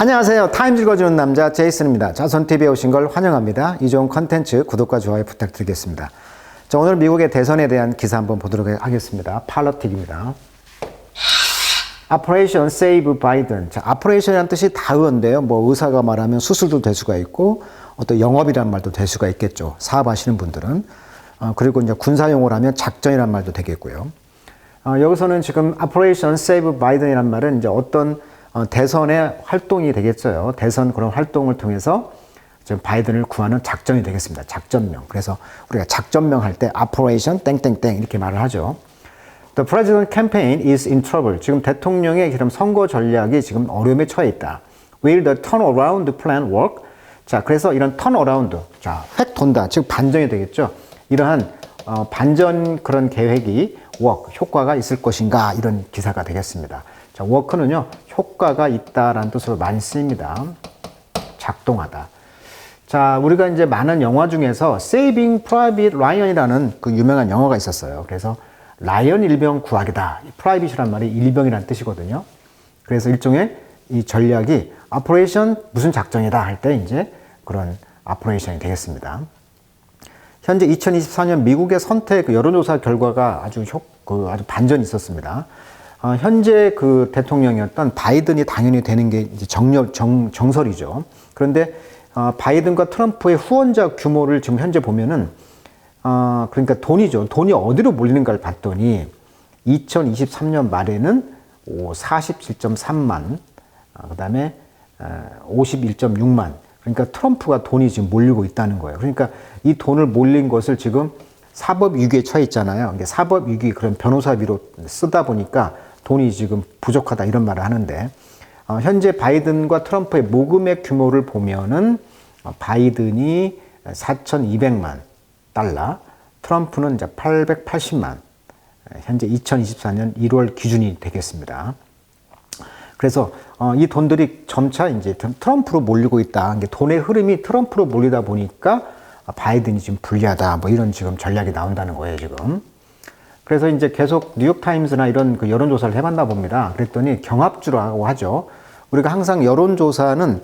안녕하세요. 타임즈 읽어주는 남자 제이슨입니다. 자선TV에 오신 걸 환영합니다. 이 좋은 컨텐츠 구독과 좋아요 부탁드리겠습니다. 자, 오늘 미국의 대선에 대한 기사 한번 보도록 하겠습니다. 팔러틱입니다. Operation Save Biden. 자, Operation이라는 뜻이 다의어인데요. 뭐 의사가 말하면 수술도 될 수가 있고 어떤 영업이라는 말도 될 수가 있겠죠. 사업하시는 분들은. 그리고 이제 군사용어로 하면 작전이라는 말도 되겠고요. 여기서는 지금 Operation Save Biden이라는 말은 이제 어떤 대선의 활동이 되겠어요. 대선 그런 활동을 통해서 지금 바이든을 구하는 작전이 되겠습니다. 작전명. 그래서 우리가 작전명 할 때 Operation 땡땡땡 이렇게 말을 하죠. The president campaign is in trouble. 지금 대통령의 그런 선거 전략이 지금 어려움에 처해 있다. Will the turnaround plan work? 자, 그래서 이런 turnaround, 자, 획 돈다, 즉 반전이 되겠죠. 이러한 반전 그런 계획이 work, 효과가 있을 것인가 이런 기사가 되겠습니다. 자, work는요, 효과가 있다라는 뜻으로 많이 쓰입니다. 작동하다. 자, 우리가 이제 많은 영화 중에서 Saving Private Ryan이라는 그 유명한 영화가 있었어요. 그래서 라이언 일병 구하기다. 프라이빗이란 말이 일병이라는 뜻이거든요. 그래서 일종의 이 전략이 오퍼레이션 무슨 작전이다 할 때 이제 그런 오퍼레이션이 되겠습니다. 현재 2024년 미국의 선택 여론조사 결과가 아주 반전이 있었습니다. 현재 그 대통령이었던 바이든이 당연히 되는 게 이제 정설이죠. 그런데 바이든과 트럼프의 후원자 규모를 지금 현재 보면은 그러니까 돈이죠. 돈이 어디로 몰리는가를 봤더니 2023년 말에는 47.3만, 그 다음에 51.6만. 그러니까 트럼프가 돈이 지금 몰리고 있다는 거예요. 그러니까 이 돈을 몰린 것을 지금 사법 위기에 처해 있잖아요. 사법 위기 그런 변호사비로 쓰다 보니까 돈이 지금 부족하다 이런 말을 하는데 현재 바이든과 트럼프의 모금액 규모를 보면은 바이든이 4,200만 달러, 트럼프는 이제 880만, 현재 2024년 1월 기준이 되겠습니다. 그래서 이 돈들이 점차 이제 트럼프로 몰리고 있다. 돈의 흐름이 트럼프로 몰리다 보니까 바이든이 지금 불리하다. 뭐 이런 지금 전략이 나온다는 거예요, 지금. 그래서 이제 계속 뉴욕타임스나 이런 그 여론조사를 해봤나 봅니다. 그랬더니 경합주라고 하죠. 우리가 항상 여론조사는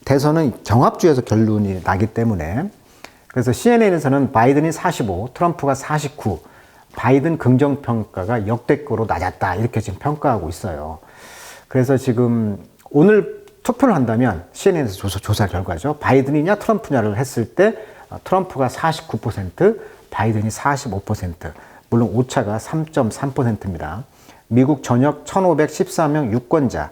대선은 경합주에서 결론이 나기 때문에 그래서 CNN에서는 바이든이 45, 트럼프가 49, 바이든 긍정평가가 역대급으로 낮았다. 이렇게 지금 평가하고 있어요. 그래서 지금 오늘 투표를 한다면 CNN에서 조사 결과죠. 바이든이냐 트럼프냐를 했을 때 트럼프가 49%, 바이든이 45%. 물론 오차가 3.3%입니다. 미국 전역 1,514명 유권자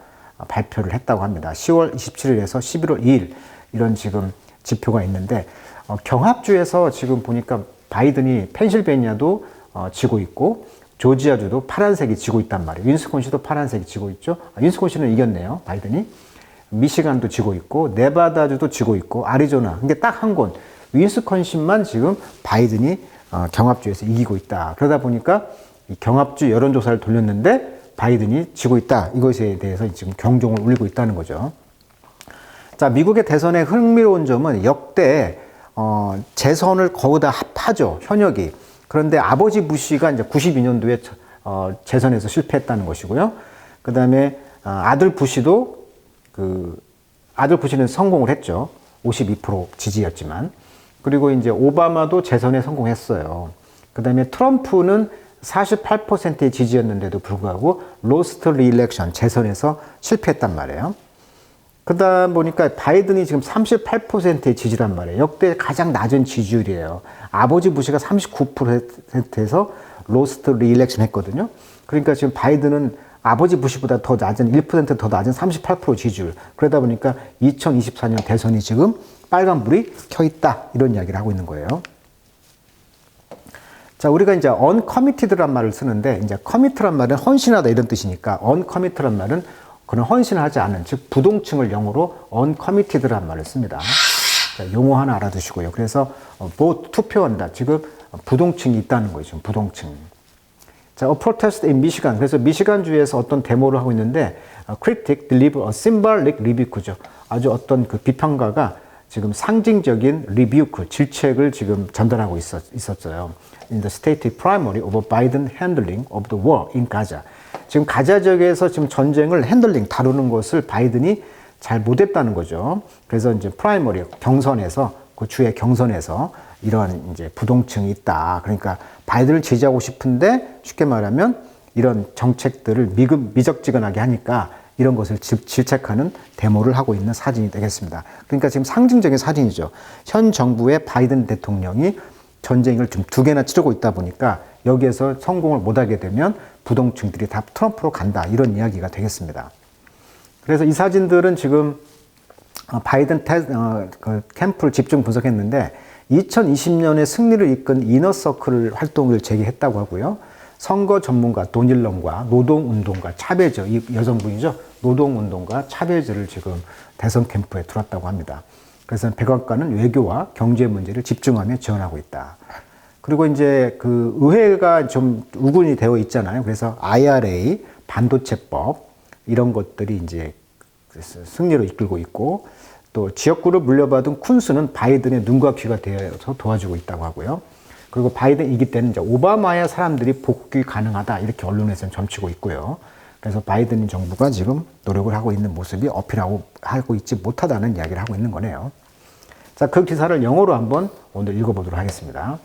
발표를 했다고 합니다. 10월 27일에서 11월 2일 이런 지금 지표가 있는데 경합주에서 지금 보니까 바이든이 펜실베니아도 지고 있고 조지아주도 파란색이 지고 있단 말이에요. 윈스콘신도 파란색이 지고 있죠. 윈스콘신은 이겼네요. 바이든이. 미시간도 지고 있고 네바다주도 지고 있고 아리조나. 근데 딱 한 곳 윈스콘신만 지금 바이든이 경합주에서 이기고 있다. 그러다 보니까 이 경합주 여론조사를 돌렸는데 바이든이 지고 있다. 이것에 대해서 지금 경종을 울리고 있다는 거죠. 자, 미국의 대선의 흥미로운 점은 역대 재선을 거의 다 합하죠. 현역이. 그런데 아버지 부시가 이제 92년도에 재선에서 실패했다는 것이고요. 그 다음에 아들 부시도 아들 부시는 성공을 했죠. 52% 지지였지만. 그리고 이제 오바마도 재선에 성공했어요. 그 다음에 트럼프는 48%의 지지였는데도 불구하고 로스트 리일렉션 재선에서 실패했단 말이에요. 그러다 보니까 바이든이 지금 38%의 지지란 말이에요. 역대 가장 낮은 지지율이에요. 아버지 부시가 39%에서 로스트 리일렉션 했거든요. 그러니까 지금 바이든은 아버지 부시보다 더 낮은 1% 더 낮은 38% 지지율. 그러다 보니까 2024년 대선이 지금 빨간불이 켜 있다. 이런 이야기를 하고 있는 거예요. 자, 우리가 이제 uncommitted란 말을 쓰는데 이제 commit란 말은 헌신하다 이런 뜻이니까 uncommitted란 말은 그런 헌신을 하지 않은, 즉 부동층을 영어로 uncommitted란 말을 씁니다. 자, 용어 하나 알아두시고요. 그래서 투표한다. 지금 부동층이 있다는 거죠. 지금 부동층. 자, a protest in Michigan. 그래서 미시간주에서 어떤 데모를 하고 있는데 critic deliver a symbolic rebuke죠. 아주 어떤 그 비평가가 지금 상징적인 rebuke, 질책을 지금 전달하고 있었어요. In the state primary of Biden handling of the war in Gaza. 지금 가자 지역에서 지금 전쟁을 다루는 것을 바이든이 잘 못했다는 거죠. 그래서 이제 프라이머리 경선에서 그 주의 경선에서 이런 이제 부동층이 있다. 그러니까 바이든을 지지하고 싶은데 쉽게 말하면 이런 정책들을 미적지근하게 하니까 이런 것을 질책하는 데모를 하고 있는 사진이 되겠습니다. 그러니까 지금 상징적인 사진이죠. 현 정부의 바이든 대통령이 전쟁을 좀 2개나 치르고 있다 보니까 여기에서 성공을 못하게 되면 부동층들이 다 트럼프로 간다. 이런 이야기가 되겠습니다. 그래서 이 사진들은 지금 바이든 그 캠프를 집중 분석했는데 2020년에 승리를 이끈 이너서클 활동을 재개했다고 하고요. 선거 전문가 도닐럼과 노동운동가 차베즈, 이 여성분이죠. 노동운동가 차베즈를 지금 대선 캠프에 들어왔다고 합니다. 그래서 백악관은 외교와 경제 문제를 집중하며 지원하고 있다. 그리고 이제 그 의회가 좀 우군이 되어 있잖아요. 그래서 IRA, 반도체법, 이런 것들이 이제 승리로 이끌고 있고, 또 지역구를 물려받은 쿤스는 바이든의 눈과 귀가 되어서 도와주고 있다고 하고요. 그리고 바이든 이기 때는 이제 오바마의 사람들이 복귀 가능하다. 이렇게 언론에서는 점치고 있고요. 그래서 바이든 정부가 지금 노력을 하고 있는 모습이 하고 있지 못하다는 이야기를 하고 있는 거네요. 자, 그 기사를 영어로 한번 오늘 읽어보도록 하겠습니다.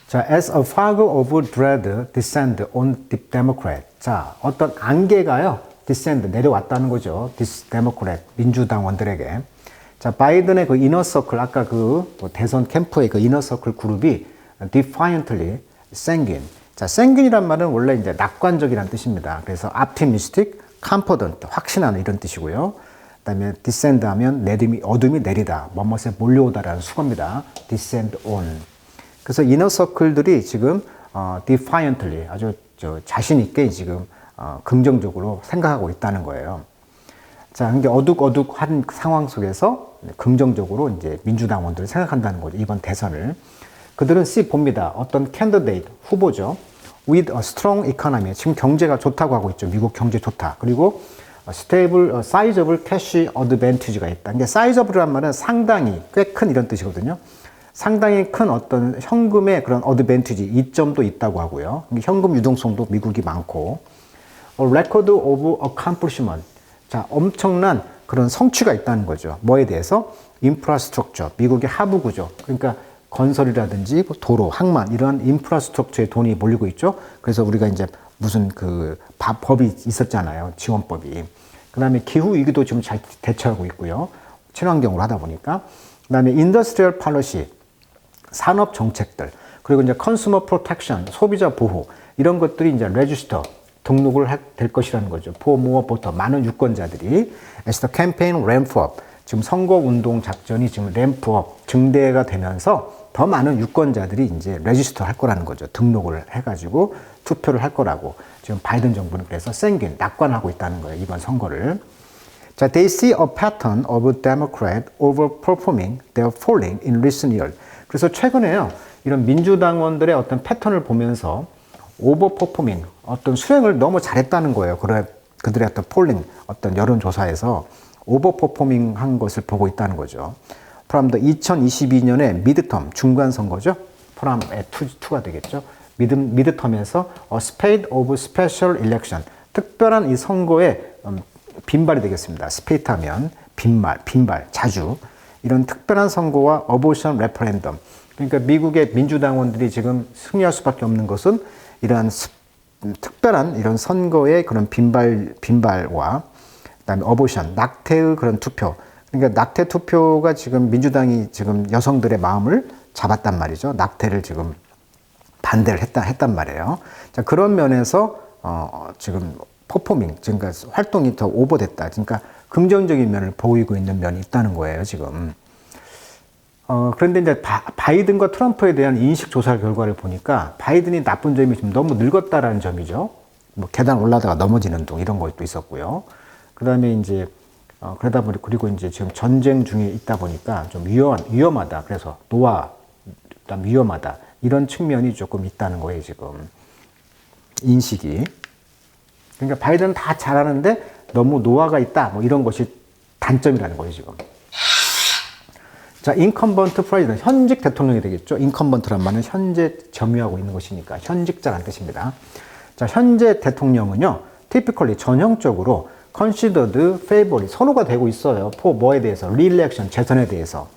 자, as a fog of dread descend on the Democrat. 자, 어떤 안개가요, descend, 내려왔다는 거죠. This Democrat, 민주당원들에게. 자, 바이든의 그 이너서클, 아까 그 대선 캠프의 그 이너서클 그룹이 defiantly, sanguine. 자, sanguine이란 말은 원래 이제 낙관적이라는 뜻입니다. 그래서 optimistic, confident, 확신하는 이런 뜻이고요. 그 다음에 descend 하면 어둠이 내리다, 뭐뭇에 몰려오다라는 수거입니다. descend on. 그래서 이너서클들이 지금 defiantly, 아주 자신 있게 지금 긍정적으로 생각하고 있다는 거예요. 자, 이게 어둑어둑한 상황 속에서 긍정적으로 이제 민주당원들을 생각한다는 거죠. 이번 대선을. 그들은 봅니다. 어떤 candidate, 후보죠. with a strong economy. 지금 경제가 좋다고 하고 있죠. 미국 경제 좋다. 그리고 stable, sizable cash advantage가 있다. 이게 sizaable이란 말은 상당히, 꽤 큰 이런 뜻이거든요. 상당히 큰 어떤 현금의 그런 어드밴티지, 이점도 있다고 하고요. 현금 유동성도 미국이 많고. A record of accomplishment. 자, 엄청난 그런 성취가 있다는 거죠. 뭐에 대해서? 인프라스트럭처, 미국의 하부 구조. 그러니까 건설이라든지 도로, 항만, 이러한 인프라스트럭처에 돈이 몰리고 있죠. 그래서 우리가 이제 무슨 그 법이 있었잖아요. 지원법이. 그 다음에 기후 위기도 지금 잘 대처하고 있고요. 친환경으로 하다 보니까. 그 다음에 인더스트리얼 팔러시, 산업 정책들. 그리고 이제 컨슈머 프로텍션, 소비자 보호. 이런 것들이 이제 레지스터, 등록을 될 것이라는 거죠. for more voter, 많은 유권자들이. as the campaign ramp up, 지금 선거운동 작전이 지금 ramp up, 증대가 되면서 더 많은 유권자들이 이제 레지스터 할 거라는 거죠. 등록을 해가지고 투표를 할 거라고. 지금 바이든 정부는 그래서 생긴, 낙관하고 있다는 거예요. 이번 선거를. 자, they see a pattern of Democrat overperforming their polling in recent years. 그래서 최근에요, 이런 민주당원들의 어떤 패턴을 보면서 오버퍼포밍, 어떤 수행을 너무 잘했다는 거예요. 그들의 어떤 폴링, 어떤 여론조사에서 오버퍼포밍 한 것을 보고 있다는 거죠. from the 2022년의 미드텀, 중간선거죠. 프람의 2가 되겠죠. 미드텀에서 a spate of special election, 특별한 이 선거의 빈발이 되겠습니다. spate 하면 빈발, 자주. 이런 특별한 선거와 어보션 레퍼런덤. 그러니까 미국의 민주당원들이 지금 승리할 수밖에 없는 것은 이러한 특별한 이런 선거의 그런 빈발과 그다음에 어보션, 낙태의 그런 투표. 그러니까 낙태 투표가 지금 민주당이 지금 여성들의 마음을 잡았단 말이죠. 낙태를 지금 반대를 했단 말이에요. 자, 그런 면에서 지금 퍼포밍, 그러니까 활동이 더 오버됐다. 그러니까 긍정적인 면을 보이고 있는 면이 있다는 거예요, 지금. 그런데 이제 바이든과 트럼프에 대한 인식 조사 결과를 보니까 바이든이 나쁜 점이 좀 너무 늙었다라는 점이죠. 뭐 계단 올라다가 넘어지는 등 이런 것도 있었고요. 그 다음에 이제 그러다 보니 그리고 이제 지금 전쟁 중에 있다 보니까 좀 위험하다. 그래서 노화, 그다음 위험하다 이런 측면이 조금 있다는 거예요, 지금 인식이. 그러니까 바이든은 다 잘하는데 너무 노화가 있다. 뭐 이런 것이 단점이라는 거예요, 지금. 자, 인컴번트 프레지던트, 현직 대통령이 되겠죠. 인컴번트란 말은 현재 점유하고 있는 것이니까 현직자라는 뜻입니다. 자, 현재 대통령은요, typically 전형적으로 considered favorable, 선호가 되고 있어요. for 뭐에 대해서? re-election, 재선에 대해서.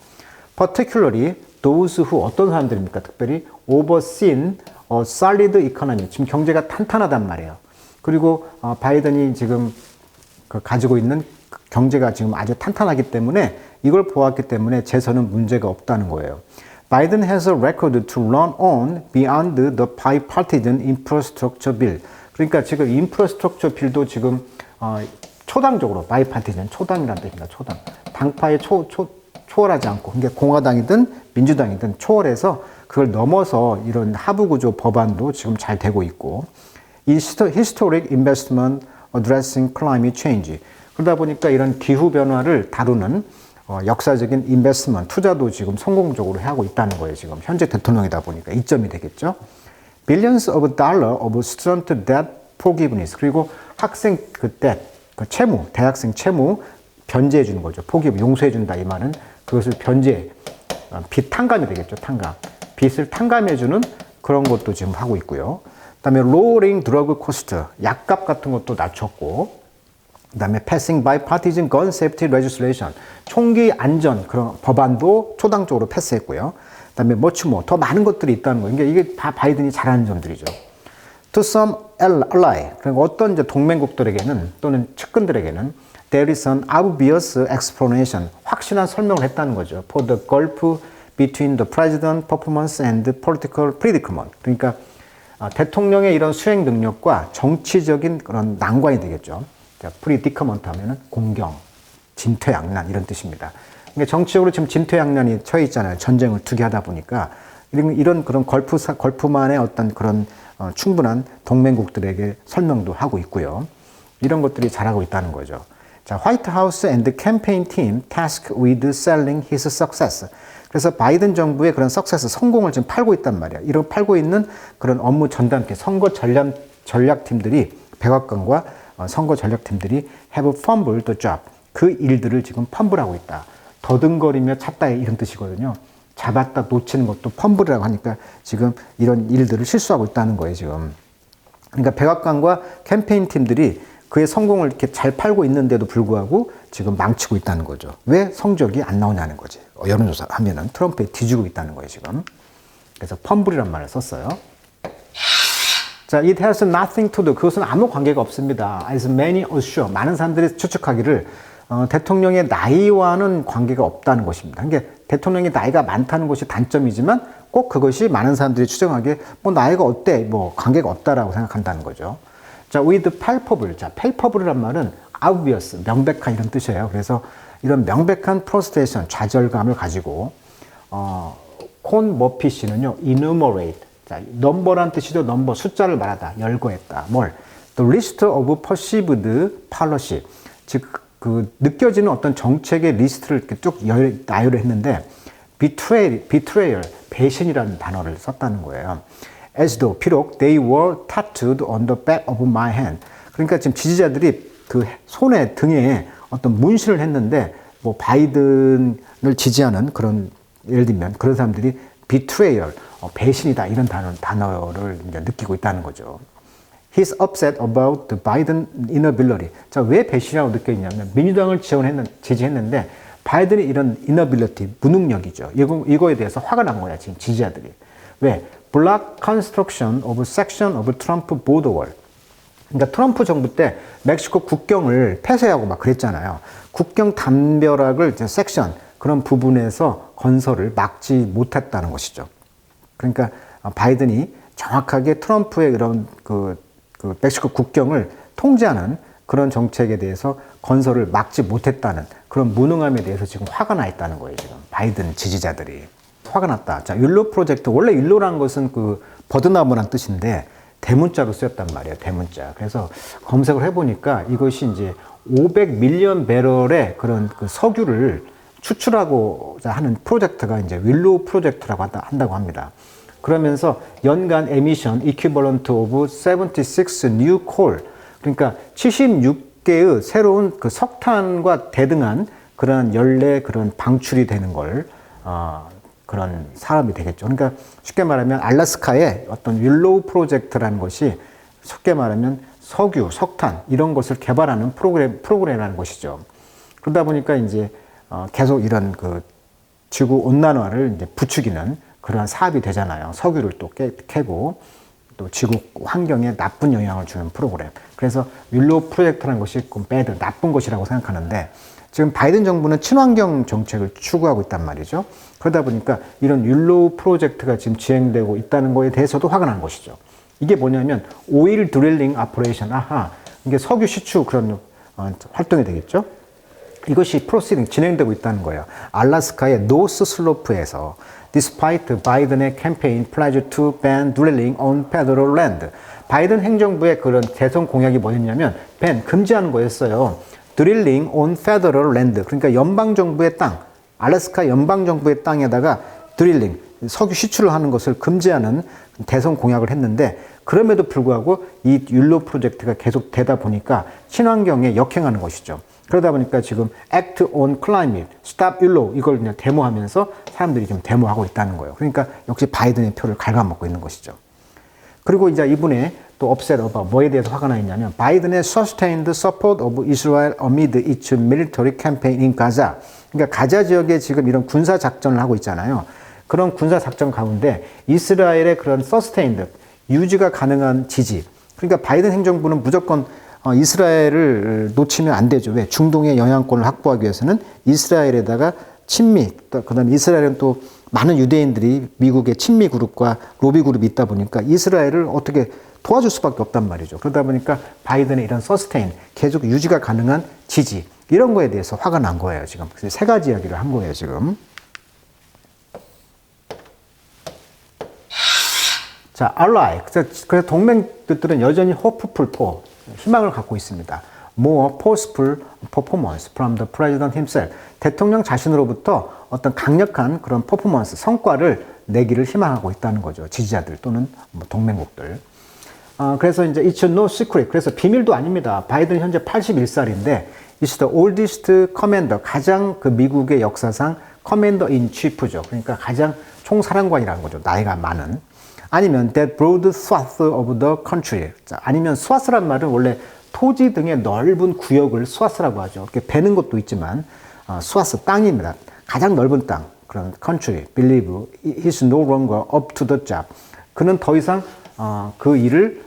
particularly those who, 어떤 사람들입니까? 특별히 overseen a solid economy, 지금 경제가 탄탄하단 말이에요. 그리고 바이든이 지금 가지고 있는 경제가 지금 아주 탄탄하기 때문에 이걸 보았기 때문에 재선은 문제가 없다는 거예요. Biden has a record to run on beyond the bipartisan infrastructure bill. 그러니까 지금 인프라스트럭처 빌도 지금 초당적으로, 바이파티전, 초당이라는 뜻입니다. 초당. 당파에 초월하지 않고, 그러니까 공화당이든 민주당이든 초월해서 그걸 넘어서 이런 하부구조 법안도 지금 잘 되고 있고, Historic Investment Addressing Climate Change. 그러다 보니까 이런 기후 변화를 다루는 역사적인 인베스트먼트, 투자도 지금 성공적으로 하고 있다는 거예요. 지금 현재 대통령이다 보니까 이점이 되겠죠. Billions of dollars of student debt forgiveness. 그리고 학생 그 debt, 그 채무, 대학생 채무 변제해 주는 거죠. 포기부, 용서해 준다 이 말은 그것을 변제, 빚 탕감이 되겠죠. 탕감. 빚을 탕감해 주는 그런 것도 지금 하고 있고요. 그다음에 lowering drug cost, 약값 같은 것도 낮췄고, 그다음에 passing bipartisan gun safety legislation, 총기 안전 그런 법안도 초당적으로 패스했고요. 그다음에 much more, 더 많은 것들이 있다는 거예요. 그러니까 이게 다 바이든이 잘하는 점들이죠. To some ally, 그러니까 어떤 이제 동맹국들에게는 또는 측근들에게는 there is an obvious explanation, 확실한 설명을 했다는 거죠. For the gulf between the president performance and the political predicament. 그러니까 대통령의 이런 수행 능력과 정치적인 그런 난관이 되겠죠. predicament 하면은 공경, 진퇴양난 이런 뜻입니다. 그러니까 정치적으로 지금 진퇴양난이 처해 있잖아요. 전쟁을 두게 하다 보니까 이런 그런 걸프만의 어떤 그런 충분한 동맹국들에게 설명도 하고 있고요. 이런 것들이 잘하고 있다는 거죠. 자, 화이트 하우스 and the campaign team tasked with selling his success. 그래서 바이든 정부의 그런 success, 성공을 지금 팔고 있단 말이야. 이런 팔고 있는 그런 업무 전담팀, 선거 전략팀들이, 백악관과 선거 전략팀들이 have fumbled the job. 그 일들을 지금 펌블하고 있다. 더듬거리며 찾다 이런 뜻이거든요. 잡았다 놓치는 것도 펌블이라고 하니까 지금 이런 일들을 실수하고 있다는 거예요, 지금. 그러니까 백악관과 캠페인 팀들이 그의 성공을 이렇게 잘 팔고 있는데도 불구하고 지금 망치고 있다는 거죠. 왜 성적이 안 나오냐는 거지. 여론조사 하면은 트럼프에 뒤지고 있다는 거예요, 지금. 그래서 펌블이란 말을 썼어요. 자, it has nothing to do. 그것은 아무 관계가 없습니다. As many assure. 많은 사람들이 추측하기를 대통령의 나이와는 관계가 없다는 것입니다. 그러니까 대통령의 나이가 많다는 것이 단점이지만 꼭 그것이 많은 사람들이 추정하기에 뭐 나이가 어때? 뭐 관계가 없다라고 생각한다는 거죠. 자, with palpable. 자, palpable이란 말은 obvious, 명백한 이런 뜻이에요. 그래서 이런 명백한 frustration, 좌절감을 가지고 콘 머피 씨는요, enumerate. 자, 넘버란 뜻이죠. 넘버, 숫자를 말하다, 열거했다. 뭘? The list of perceived policy. 즉, 그 느껴지는 어떤 정책의 리스트를 이렇게 쭉 나열을 했는데 betrayal, 배신이라는 단어를 썼다는 거예요. As though, 비록 they were tattooed on the back of my hand. 그러니까 지금 지지자들이 그 손에, 등에 어떤 문신을 했는데 뭐 바이든을 지지하는 그런, 예를 들면 그런 사람들이 betrayal, 배신이다 이런 단어를 이제 느끼고 있다는 거죠. He's upset about the Biden inability. 자, 왜 배신이라고 느껴지냐면 민주당을 지지했는데 바이든이 이런 inability, 무능력이죠. 이거에 대해서 화가 난 거야, 지금 지지자들이. 왜? Block construction of section of Trump border wall. 그러니까 트럼프 정부 때 멕시코 국경을 폐쇄하고 막 그랬잖아요. 국경 담벼락을 이제 섹션, 그런 부분에서 건설을 막지 못했다는 것이죠. 그러니까 바이든이 정확하게 트럼프의 그런 그 멕시코 국경을 통제하는 그런 정책에 대해서 건설을 막지 못했다는 그런 무능함에 대해서 지금 화가 나 있다는 거예요, 지금. 바이든 지지자들이. 화가 났다. 자, 율로 프로젝트. 원래 율로라는 것은 그 버드나무란 뜻인데 대문자로 쓰였단 말이에요, 대문자. 그래서 검색을 해보니까 이것이 이제 500밀리언 배럴의 그런 그 석유를 추출하고자 하는 프로젝트가 이제 윌로우 프로젝트라고 한다고 합니다. 그러면서 연간 에미션 이퀴벌런트 오브 76 new coal, 그러니까 76개의 새로운 그 석탄과 대등한 그런 연례 그런 방출이 되는 걸 그런 사람이 되겠죠. 그러니까 쉽게 말하면 알래스카의 어떤 윌로우 프로젝트라는 것이 쉽게 말하면 석유, 석탄 이런 것을 개발하는 프로그램이라는 것이죠. 그러다 보니까 이제 계속 이런 그 지구 온난화를 이제 부추기는 그러한 사업이 되잖아요. 석유를 또 캐고 또 지구 환경에 나쁜 영향을 주는 프로그램. 그래서 윌로우 프로젝트라는 것이 배드, 나쁜 것이라고 생각하는데 지금 바이든 정부는 친환경 정책을 추구하고 있단 말이죠. 그러다 보니까 이런 윌로우 프로젝트가 지금 진행되고 있다는 거에 대해서도 화가 난 것이죠. 이게 뭐냐면 오일 드릴링 아퍼레이션, 이게 석유 시추 그런 활동이 되겠죠. 이것이 프로시딩 진행되고 있다는 거예요. 알래스카의 노스 슬로프에서 Despite 바이든의 캠페인 pledge to ban drilling on federal land. 바이든 행정부의 그런 대선 공약이 뭐였냐면 금지하는 거였어요. Drilling on federal land. 그러니까 연방정부의 땅, 알래스카 연방정부의 땅에다가 드릴링, 석유 시추를 하는 것을 금지하는 대선 공약을 했는데 그럼에도 불구하고 이 윌로우 프로젝트가 계속 되다 보니까 친환경에 역행하는 것이죠. 그러다 보니까 지금 Act on Climate, Stop Willow 이걸 그냥 데모하면서 사람들이 좀 데모하고 있다는 거예요. 그러니까 역시 바이든의 표를 갉아먹고 있는 것이죠. 그리고 이제 이분의 또 upset about 뭐에 대해서 화가 나 있냐면 바이든의 sustained support of Israel amid its military campaign in Gaza. 그러니까 가자 지역에 지금 이런 군사 작전을 하고 있잖아요. 그런 군사 작전 가운데 이스라엘의 그런 sustained 유지가 가능한 지지. 그러니까 바이든 행정부는 무조건 이스라엘을 놓치면 안 되죠. 왜? 중동의 영향권을 확보하기 위해서는 이스라엘에다가 친미, 그 다음에 이스라엘은 또 많은 유대인들이 미국의 친미 그룹과 로비 그룹이 있다 보니까 이스라엘을 어떻게 도와줄 수밖에 없단 말이죠. 그러다 보니까 바이든의 이런 서스테인, 계속 유지가 가능한 지지, 이런 거에 대해서 화가 난 거예요, 지금. 그래서 세 가지 이야기를 한 거예요, 지금. 자, ally. 그래서 동맹들은 여전히 hopeful for, 희망을 갖고 있습니다. More forceful performance from the president himself. 대통령 자신으로부터 어떤 강력한 그런 퍼포먼스, 성과를 내기를 희망하고 있다는 거죠. 지지자들 또는 동맹국들. 그래서 이제 it's no secret. 그래서 비밀도 아닙니다. 바이든 현재 81살인데 it's the oldest commander. 가장 그 미국의 역사상 commander in chief죠. 그러니까 가장 총사령관이라는 거죠. 나이가 많은. 아니면 that broad swath of the country. 자, 아니면 스와스란 말은 원래 토지 등의 넓은 구역을 스와스라고 하죠. 이렇게 베는 것도 있지만 스와스 땅입니다. 가장 넓은 땅. 그런 country. Believe he's no longer up to the job. 그는 더 이상 그 일을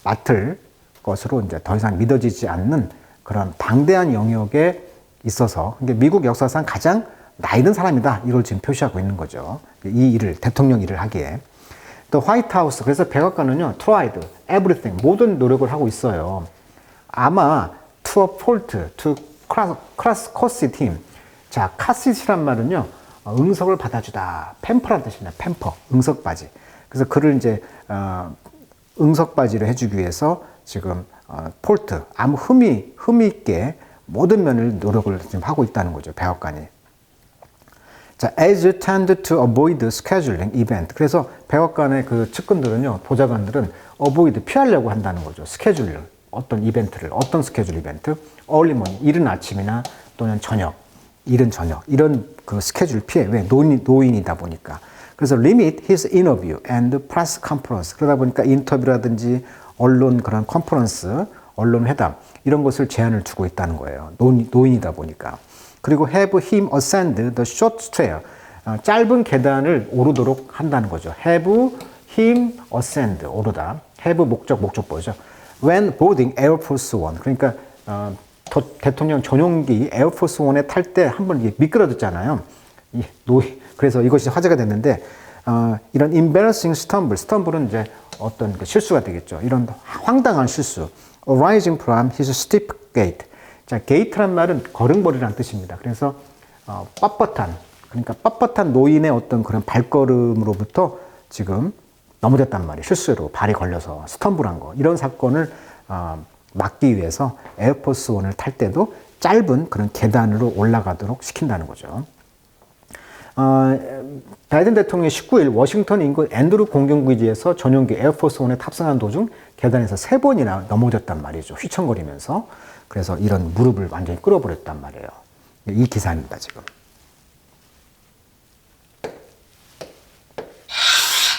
맡을 것으로 이제 더 이상 믿어지지 않는 그런 방대한 영역에 있어서 미국 역사상 가장 나이 든 사람이다. 이걸 지금 표시하고 있는 거죠. 이 일을 대통령 일을 하기에. 또 화이트하우스, 그래서 백악관은요, tried everything, 모든 노력을 하고 있어요. 아마 to a fault, to cross cost him. 자, 카시트란 말은요, 응석을 받아주다. 팸퍼란 뜻입니다. 팸퍼, 응석바지. 그래서 그를 이제 응석바지를 해주기 위해서 지금 폴트, 아무 흠이 있게 모든 면을 노력을 지금 하고 있다는 거죠. 백악관이. 자, as tend to avoid scheduling event. 그래서 백악관의 그 측근들은요, 보좌관들은 avoid, 피하려고 한다는 거죠. 스케줄, 어떤 이벤트를, 어떤 스케줄 이벤트? early morning, 이른 아침이나 또는 저녁, 이른 저녁, 이런 그 스케줄 피해. 왜? 노인이다 보니까. 그래서 limit his interview and press conference. 그러다 보니까 인터뷰라든지 언론 그런 컨퍼런스, 언론 회담, 이런 것을 제한을 두고 있다는 거예요. 노인이다 보니까. 그리고 have him ascend the short stair. 짧은 계단을 오르도록 한다는 거죠. have him ascend, 오르다. have 목적보죠. When boarding Air Force One. 그러니까 대통령 전용기 Air Force One에 탈 때 한번 미끄러졌잖아요. 그래서 이것이 화제가 됐는데 이런 embarrassing stumble은 이제 어떤 그 실수가 되겠죠. 이런 황당한 실수. arising from his steep gait. 자, 게이트란 말은 걸음걸이라는 뜻입니다. 그래서 뻣뻣한 노인의 어떤 그런 발걸음으로부터 지금 넘어졌단 말이에요. 실수로 발이 걸려서 스텀블한 거. 이런 사건을 막기 위해서 에어포스 원을 탈 때도 짧은 그런 계단으로 올라가도록 시킨다는 거죠. 바이든 대통령이 19일 워싱턴 인근 앤드루 공군기지에서 전용기 에어포스 원에 탑승한 도중 계단에서 3번이나 넘어졌단 말이죠. 휘청거리면서. 그래서 이런 무릎을 완전히 끌어버렸단 말이에요. 이 기사입니다, 지금.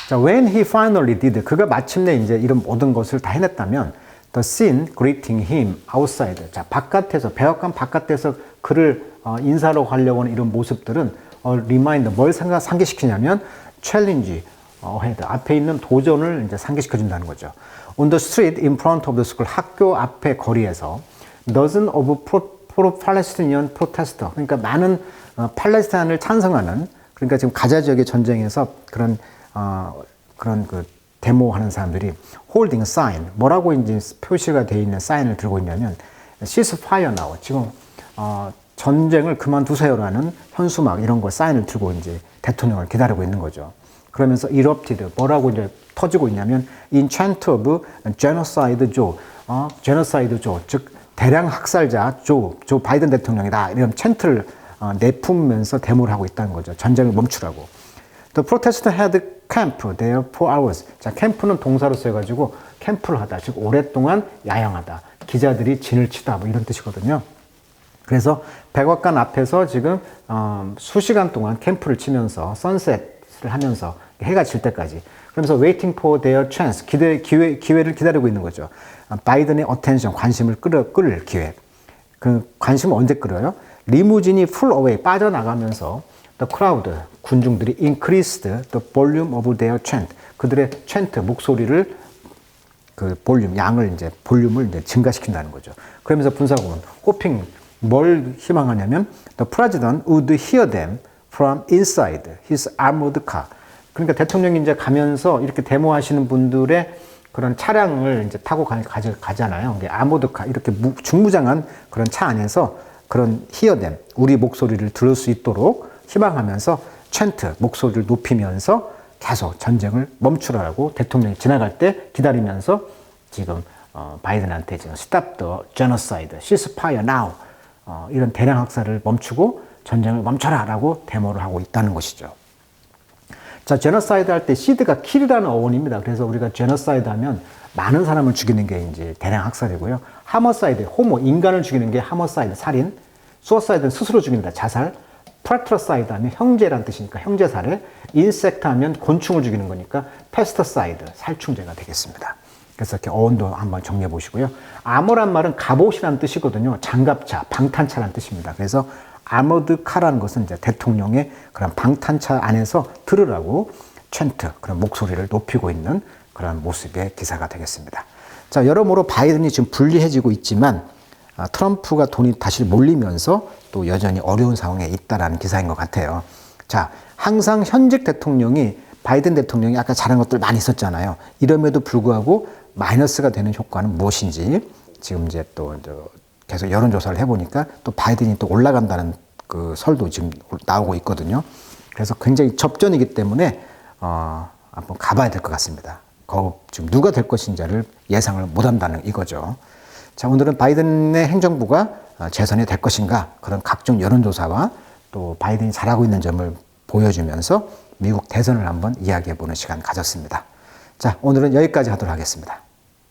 자, when he finally did, 그가 마침내 이제 이런 모든 것을 다 해냈다면, The scene greeting him outside. 자, 바깥에서, 백악관 바깥에서 그를 인사로 가려고 하는 이런 모습들은 remind, 뭘 상기시키냐면 challenge ahead, 앞에 있는 도전을 이제 상기시켜준다는 거죠. On the street in front of the school, 학교 앞에 거리에서 dozen of pro-Palestinian protester, 그러니까 많은 팔레스타인을 찬성하는, 그러니까 지금 가자 지역의 전쟁에서 그런 그 데모하는 사람들이 holding sign, 뭐라고 이제 표시가 되어 있는 사인을 들고 있냐면 ceasefire now, 지금 전쟁을 그만두세요라는 현수막 이런 거 사인을 들고 이제 대통령을 기다리고 있는 거죠. 그러면서 erupted, 뭐라고 이제 터지고 있냐면 in chant of genocide Joe, genocide Joe, 즉 대량 학살자 조 바이든 대통령이다, 이런 찬트를 내뿜으면서 데모를 하고 있다는 거죠. 전쟁을 멈추라고. The protester had camp there for hours. 자, 캠프는 동사로 써가지고 캠프를 하다, 즉 오랫동안 야영하다, 기자들이 진을 치다, 뭐 이런 뜻이거든요. 그래서 백악관 앞에서 지금 수시간 동안 캠프를 치면서 선셋을 하면서 해가 질 때까지, 그러면서 waiting for their chance, 기회를 기다리고 있는 거죠. 바이든의 attention, 관심을 끌을 기회. 그 관심을 언제 끌어요? 리무진이 full away, 빠져나가면서 the crowd, 군중들이 increased the volume of their chant, 그들의 chant, 목소리를 그 볼륨, 양을 이제 볼륨을 이제 증가시킨다는 거죠. 그러면서 분사구문 호핑, 뭘 희망하냐면 the president would hear them from inside his armored car. 그러니까 대통령이 이제 가면서 이렇게 데모하시는 분들의 그런 차량을 이제 타고 가잖아요. 아모드 카, 이렇게 중무장한 그런 차 안에서 그런 hear them, 우리 목소리를 들을 수 있도록 희망하면서 찬트, 목소리를 높이면서 계속 전쟁을 멈추라고 대통령이 지나갈 때 기다리면서 지금 바이든한테 지금 stop the genocide, ceasefire now, 이런 대량 학살을 멈추고 전쟁을 멈춰라라고 데모를 하고 있다는 것이죠. 자, 제너사이드 할 때 시드가 킬이라는 어원입니다. 그래서 우리가 제너사이드 하면 많은 사람을 죽이는 게 이제 대량 학살이고요. 하머사이드, 호모, 인간을 죽이는 게 하머사이드, 살인. 수어사이드는 스스로 죽인다, 자살. 프라트러사이드 하면 형제란 뜻이니까 형제살해. 인섹트 하면 곤충을 죽이는 거니까 페스터사이드, 살충제가 되겠습니다. 그래서 이렇게 어원도 한번 정리해 보시고요. 아머란 말은 갑옷이라는 뜻이거든요. 장갑차, 방탄차라는 뜻입니다. 그래서 아머드 카라는 것은 이제 대통령의 그런 방탄차 안에서 들으라고 찬트, 그런 목소리를 높이고 있는 그런 모습의 기사가 되겠습니다. 자, 여러모로 바이든이 지금 불리해지고 있지만 트럼프가 돈이 다시 몰리면서 또 여전히 어려운 상황에 있다라는 기사인 것 같아요. 자, 항상 현직 대통령이, 바이든 대통령이 아까 잘한 것들 많이 있었잖아요. 이럼에도 불구하고 마이너스가 되는 효과는 무엇인지 지금 이제 또 계속 여론조사를 해보니까 또 바이든이 또 올라간다는 그 설도 지금 나오고 있거든요. 그래서 굉장히 접전이기 때문에 한번 가봐야 될 것 같습니다. 지금 누가 될 것인지를 예상을 못한다는 이거죠. 자, 오늘은 바이든의 행정부가 재선이 될 것인가, 그런 각종 여론조사와 또 바이든이 잘하고 있는 점을 보여주면서 미국 대선을 한번 이야기해보는 시간 가졌습니다. 자, 오늘은 여기까지 하도록 하겠습니다.